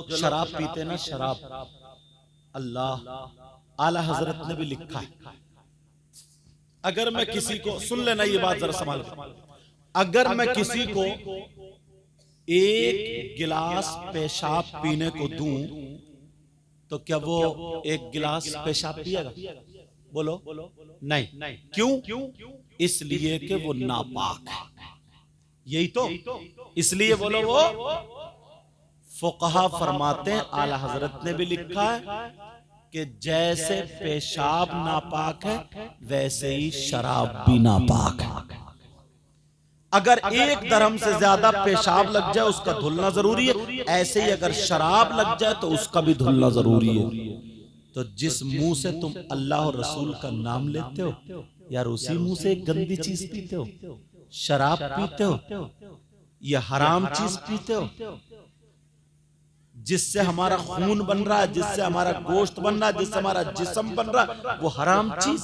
लोग शराब पीते ना, शराब, अल्लाह आला हजरत ने भी लिखा है, अगर मैं किसी को, सुन लेना ये बात जरा संभाल कर, अगर मैं किसी को एक गिलास पेशाब पीने को दूं तो क्या वो एक गिलास पेशाब पिएगा? बोलो नहीं। क्यों? इसलिए कि वो नापाक है। यही तो, इसलिए बोलो वो फुकहा फरमाते हैं, आला हजरत ने भी लिखा है कि जैसे पेशाब नापाक है वैसे ही शराब भी नापाक है। अगर एक दरहम से ज्यादा पेशाब लग जाए उसका धुलना जरूरी है, ऐसे ही अगर शराब लग जाए तो उसका भी धुलना जरूरी है। तो जिस मुंह से तुम अल्लाह और रसूल का नाम लेते हो यार, उसी मुंह से एक गंदी चीज पीते हो, शराब पीते हो, ये हराम चीज पीते हो, जिससे हमारा खून बन रहा है, जिससे हमारा गोश्त बन रहा है, जिससे हमारा जिस्म बन रहा है, वो हराम चीज।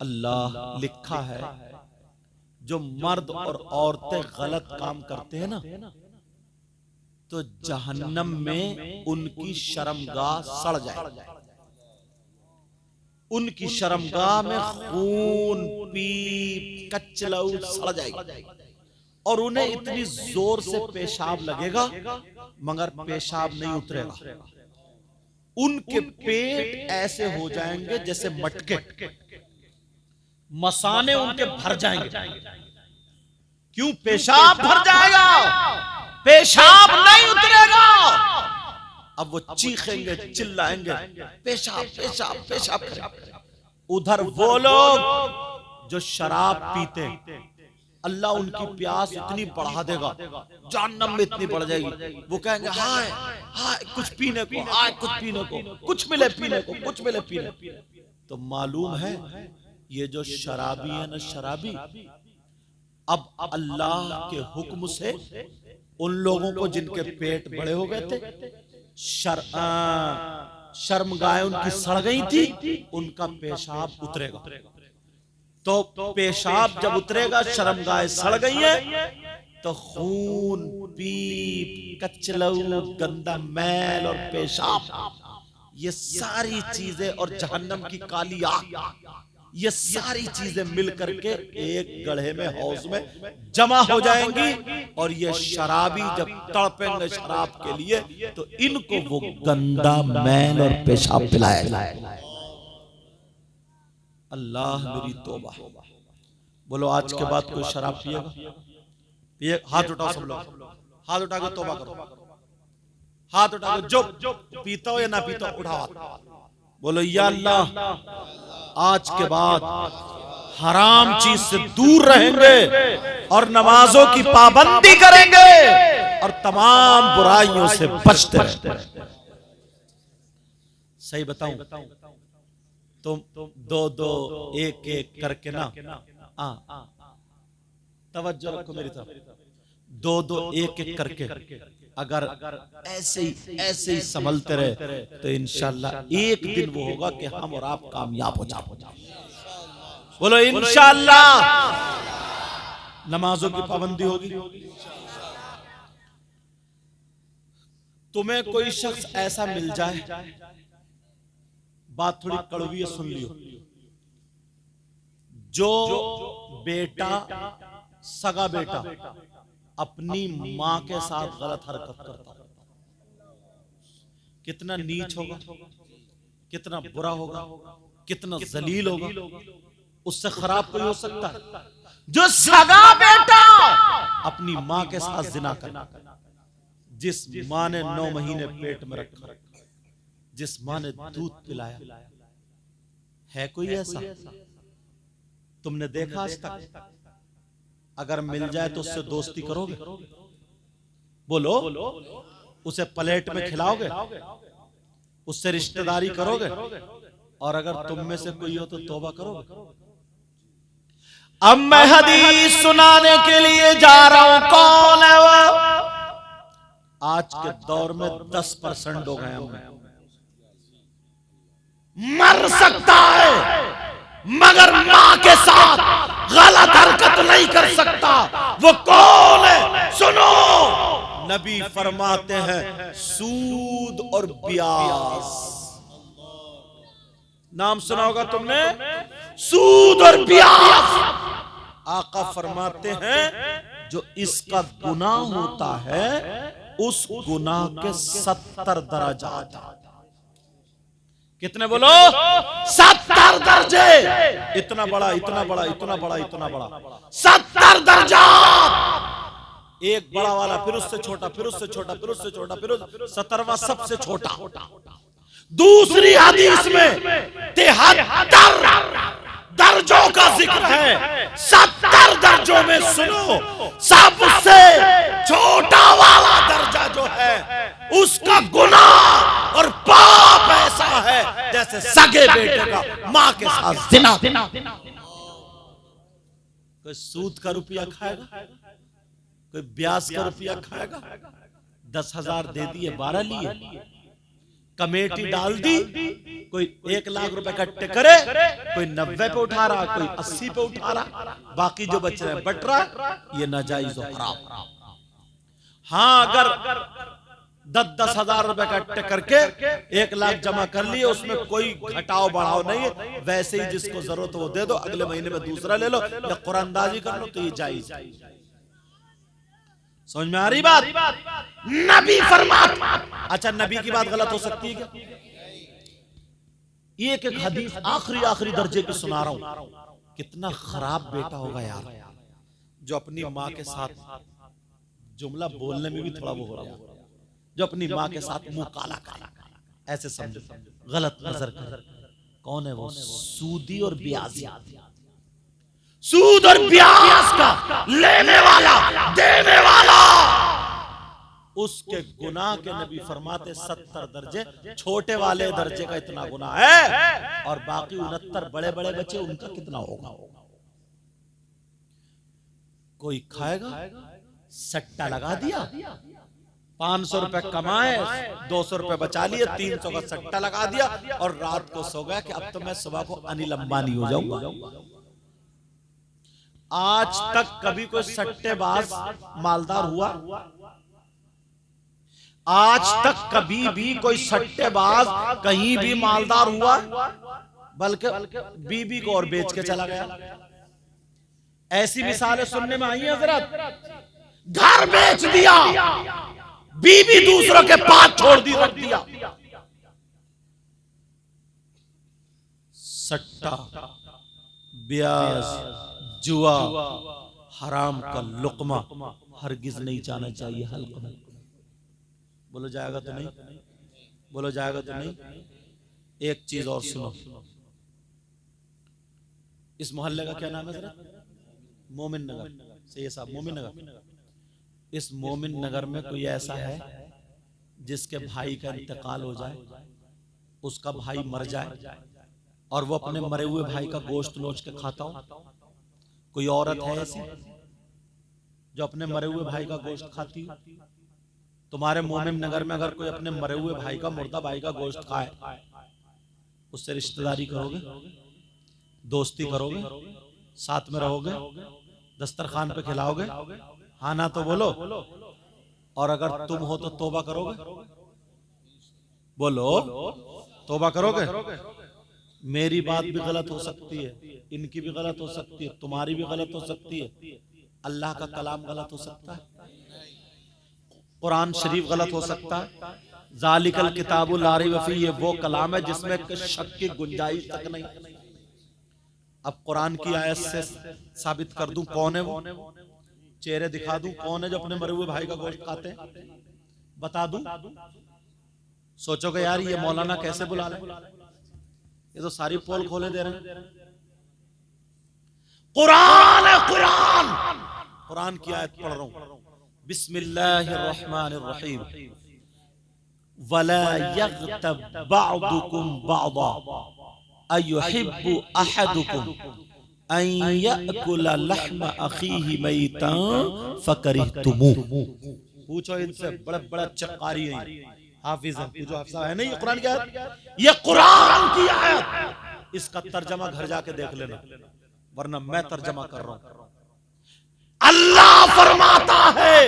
अल्लाह लिखा है जो मर्द और औरतें गलत काम करते हैं ना, तो जहन्नम में उनकी शर्मगाह सड़ जाए, उनकी शर्मगाह में खून पीप कचलऊ सड़ जाएगी, और उन्हें इतनी जोर से पेशाब लगेगा मगर पेशाब नहीं उतरेगा। उनके पेट ऐसे हो जाएंगे जैसे मटके, मसाने उनके भर जाएंगे। क्यों? पेशाब भर जाएगा, पेशाब नहीं उतरेगा। अब वो चीखेंगे, चिल्लाएंगे, पेशाब पेशाब पेशाब। उधर वो लोग जो शराब पीते, अल्लाह उनकी प्यास इतनी बढ़ा देगा, जहन्नम में इतनी बढ़ जाएगी, वो कहेंगे हाय हाय कुछ पीने को, हाय कुछ पीने को, कुछ मिले पीने को, कुछ मिले पीने। तो मालूम है ये जो शराबी है ना, शराबी, अब अल्लाह के हुक्म से उन लोगों को जिनके पेट बड़े हो गए थे, शर्मगाहें उनकी सड़ गई थी, उनका पेशाब उतरेगा। तो पेशाब जब उतरेगा, शर्मगाहें सड़ गई है, तो खून पीप कचलऊ गंदा मैल और पेशाब, ये सारी चीजें और जहन्नम की काली आग, ये सारी चीजें मिल करके एक गड्ढे में, हौज में जमा हो जाएंगी। और ये शराबी जब तड़पेंगे शराब के लिए तो इनको वो गंदा मैल और पेशाब पिलाएगा। अल्लाह मेरी तौबा। बोलो आज के बाद कोई शराब पिएगा? हाथ उठाओ सब लोग, हाथ उठा के तौबा करो, हाथ उठा के, जो पीता हो या ना पीता हो उठाओ हाथ। बोलो या अल्लाह आज के बाद हराम चीज से दूर रहेंगे और नमाजों की पाबंदी करेंगे और तमाम बुराइयों से बचते रहेंगे। सही बताऊं? तुम दो दो एक एक करके ना, तवज्जो रखो मेरी तरफ, दो दो एक एक करके अगर ऐसे ही संभलते रहे तो इंशाअल्लाह एक दिन वो होगा कि हम और आप कामयाब हो जाओ। बोलो इंशाअल्लाह नमाजों की पाबंदी होगी। तुम्हें कोई शख्स ऐसा मिल जाए, बात थोड़ी कड़वी है सुन लियो, जो बेटा, सगा बेटा अपनी मां के साथ गलत हरकत करता, कितना नीच होगा, कितना बुरा होगा, कितना जलील होगा। उससे खराब कोई हो सकता है जो सगा बेटा अपनी मां के साथ जिना करे, जिस मां ने 9 महीने पेट में रखा, जिस मां ने दूध पिलाया। है कोई ऐसा? तुमने देखा आज तक? अगर मिल जाए तो उससे दोस्ती करोगे? बोलो, उसे प्लेट में खिलाओगे? उससे रिश्तेदारी करोगे? और अगर तुम में से कोई हो तो तौबा करोगे? अब मैं हदीस सुनाने के लिए जा रहा हूं। कौन है वो? आज के दौर में 10% लोग हैं हम। मर सकता है मगर मां के साथ गलत हरकत नहीं कर सकता। वो कौन है? सुनो, नबी फरमाते हैं सूद और ब्याज। नाम सुना होगा तुमने, सूद और ब्याज। आका फरमाते हैं जो इसका गुनाह होता है उस गुनाह के 70 दर्जात। कितने बोलो? 70 दर्जे। इतना बड़ा, इतना बड़ा, इतना बड़ा, इतना बड़ा, 70 दर्जात। एक बड़ा वाला, फिर उससे छोटा, फिर उससे छोटा, फिर उससे छोटा, फिर 70वां सबसे छोटा। दूसरी हदीस में 73 दर्जों का जिक्र है। 70 दर्जों में सुनो, सबसे छोटा वाला दर्जा जो है उसका गुनाह और पाप ऐसा है जैसे सगे बेटे का मां के साथ जिना। कोई सूद का रुपया खाएगा, कोई ब्याज का रुपया खाएगा। 10,000 दे दिए, 12 लिए, कमेटी डाल दी, कोई 1 लाख रुपए इकट्ठे करे, कोई 90 पे उठा रहा, कोई 80 पे उठा रहा, बाकी जो बच रहे बट रहा। ये नाजायज और हराम। हाँ, अगर 10-10 हजार रुपए इकट्ठे करके 1 लाख जमा कर लिए, उसमें कोई घटाव बढ़ाव नहीं है, वैसे ही जिसको जरूरत हो दे दो, अगले महीने में दूसरा ले लो या कुरानदाजी कर लो, तो ये जायज। समझ में आ रही बात? नबी फरमाते। अच्छा, नबी की बात गलत हो सकती है क्या? एक एक हदीस आखिरी दर्जे की सुना रहा हूं। कितना खराब बेटा होगा यार जो अपनी माँ के साथ, जुमला बोलने में भी थोड़ा वो हो रहा है, जो अपनी माँ के साथ मुंह काला काला ऐसे समझो, गलत नजर कर। कौन है वो? सूदी और ब्याजी। सूद और ब्याज का लेने वाला, देने वाला, उसके गुनाह के नबी फरमाते 70 दर्जे। छोटे वाले दर्जे का इतना गुनाह है और बाकी 69 बड़े बड़े बच्चे, उनका कितना होगा? कोई खाएगा, सट्टा लगा दिया, 500 रुपए कमाए, 200 रुपए बचा लिए, 300 का सट्टा लगा दिया और रात को सो गया कि अब तो मैं सुबह को अनिल अंबानी हो जाऊंगा। आज तक कभी कोई सट्टेबाज मालदार हुआ? आज तक कभी भी कोई सट्टेबाज कहीं भी मालदार हुआ? बल्कि बीबी को और बेच के चला गया। ऐसी मिसालें सुनने में आई हैं हजरत। घर बेच दिया, बीबी दूसरों के पास छोड़ दी, रख दिया। सट्टा, ब्याज, जुआ, हराम का लुकमा हरगिज नहीं जाना चाहिए हल्क में। बोलो जाएगा तो नहीं? बोलो जाएगा तो नहीं? एक चीज और सुनो, इस मोहल्ले का क्या नाम है जरा? मोमिन नगर। सही है साहब, मोमिन नगर। इस मोमिन नगर में कोई ऐसा है जिसके भाई का इंतकाल हो जाए, उसका भाई मर जाए और वो अपने मरे हुए भाई का गोश्त नोच के खाता हो? कोई औरत है ऐसी जो अपने मरे हुए भाई का गोश्त खाती हो? तुम्हारे मोमिन नगर में अगर कोई अपने मरे हुए भाई का, मुर्दा भाई का गोश्त खाए, उससे रिश्तेदारी करोगे, दोस्ती करोगे, साथ में रहोगे, दस्तरखान पे खिलाओगे? हाँ ना तो बोलो। और अगर तुम हो तो तौबा करोगे? बोलो, तौबा करोगे? मेरी बात भी गलत हो सकती है, इनकी भी गलत हो सकती है, तुम्हारी भी गलत हो सकती है, अल्लाह का कलाम गलत हो सकता है, कुरान शरीफ गलत हो सकता है। जालिकल किताबुल ला रैब फीह, ये वो कलाम है जिसमें शक की गुंजाइश तक नहीं। अब कुरान की आयत से साबित कर दूं कौन है वो, चेहरे दिखा दूं कौन है जो अपने मरे हुए भाई का गोश्त खाते हैं, बता दूं? सोचोगे यार ये मौलाना कैसे बुला ले, ये तो सारी पोल खोले दे रहे हैं। कुरान है, कुरान, कुरान की आयत पढ़ रहा हूं। बिस्मिल्लाहिर्रहमानिर्रहीम। वला यग़्तब बअदुकुम बअदा अयुहिब्बु अहदुकुम अन यअकुला लहम अखीहि मैतन फकरिहतुमू। पूछो इनसे, बड़े बड़े चक्कारी हैं, हाफिज है, पूछो हाफिज है नहीं? ये कुरान की आयत, ये कुरान की आयत। इसका तर्जमा घर जाके देख लेना, वरना मैं तर्जमा कर रहा हूं। अल्लाह फरमाता है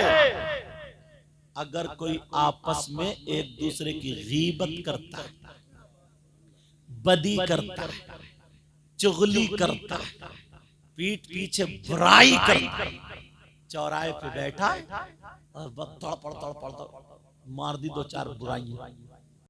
अगर कोई आपस में एक दूसरे की गीबत करता है, बदी करता है, चुगली करता है, पीठ पीछे बुराई करता है, चौराहे पे बैठा और तड़पड़ तड़पड़ मार दी 2-4 बुराइयां,